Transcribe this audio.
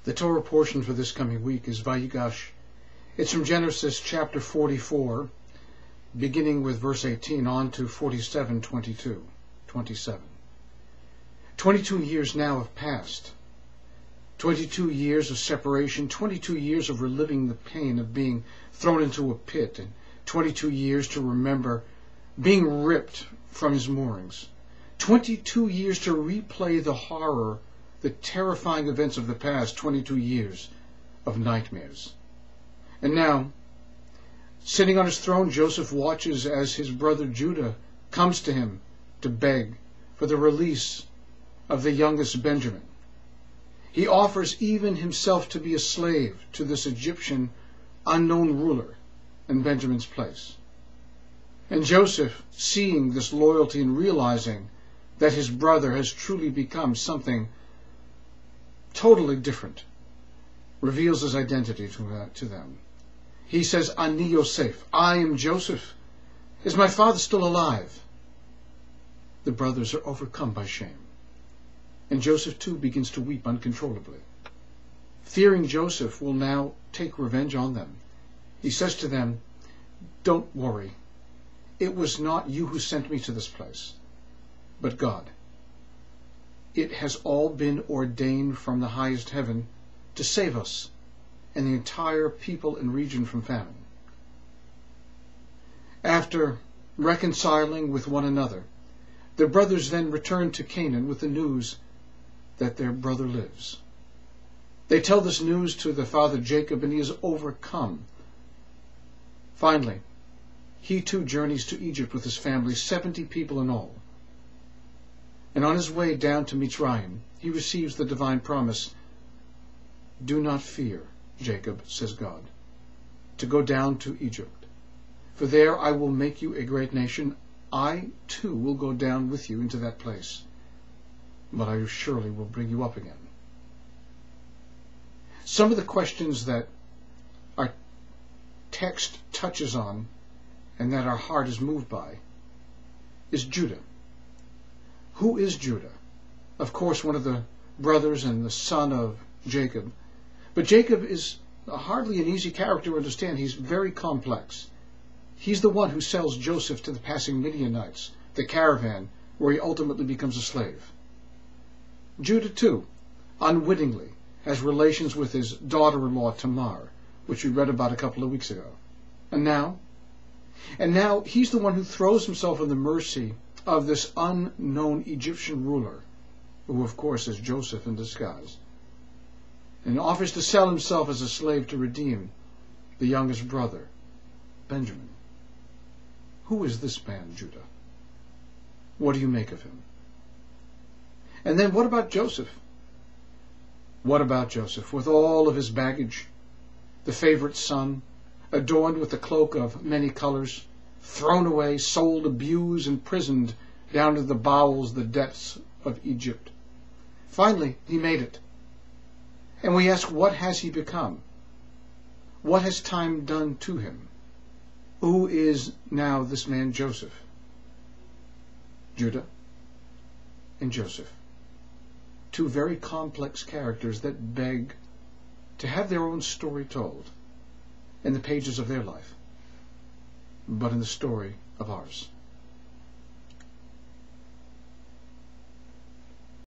The Torah portion for this coming week is Vayigash. It's from Genesis chapter 44, beginning with verse 18 on to 27:27. 22 years now have passed. 22 years of separation, 22 years of reliving the pain of being thrown into a pit, and 22 years to remember being ripped from his moorings. 22 years to replay the horror, the terrifying events of the past. 22 years of nightmares. And now, sitting on his throne, Joseph watches as his brother Judah comes to him to beg for the release of the youngest Benjamin. He offers even himself to be a slave to this Egyptian unknown ruler in Benjamin's place. And Joseph, seeing this loyalty and realizing that his brother has truly become something totally different, reveals his identity to them. He says, Ani Yosef, I am Joseph. Is my father still alive? The brothers are overcome by shame. And Joseph too begins to weep uncontrollably. Fearing Joseph will now take revenge on them, he says to them, don't worry. It was not you who sent me to this place, but God. It has all been ordained from the highest heaven to save us and the entire people and region from famine. After reconciling with one another, the brothers then return to Canaan with the news that their brother lives. They tell this news to the father Jacob, and he is overcome. Finally, he too journeys to Egypt with his family, 70 people in all. And on his way down to Mitzrayim, he receives the divine promise, do not fear, Jacob, says God, to go down to Egypt. For there I will make you a great nation. I too will go down with you into that place, but I surely will bring you up again. Some of the questions that our text touches on and that our heart is moved by is Judah. Who is Judah? Of course, one of the brothers and the son of Jacob. But Jacob is hardly an easy character to understand. He's very complex. He's the one who sells Joseph to the passing Midianites, the caravan, where he ultimately becomes a slave. Judah, too, unwittingly, has relations with his daughter-in-law Tamar, which we read about a couple of weeks ago. And now he's the one who throws himself on the mercy of this unknown Egyptian ruler, who of course is Joseph in disguise, and offers to sell himself as a slave to redeem the youngest brother, Benjamin. Who is this man, Judah? What do you make of him? And then what about Joseph? What about Joseph, with all of his baggage, the favorite son, adorned with the cloak of many colors, thrown away, sold, abused, imprisoned down to the bowels, the depths of Egypt? Finally, he made it. And we ask, what has he become? What has time done to him? Who is now this man Joseph? Judah and Joseph. Two very complex characters that beg to have their own story told in the pages of their life, but in the story of ours.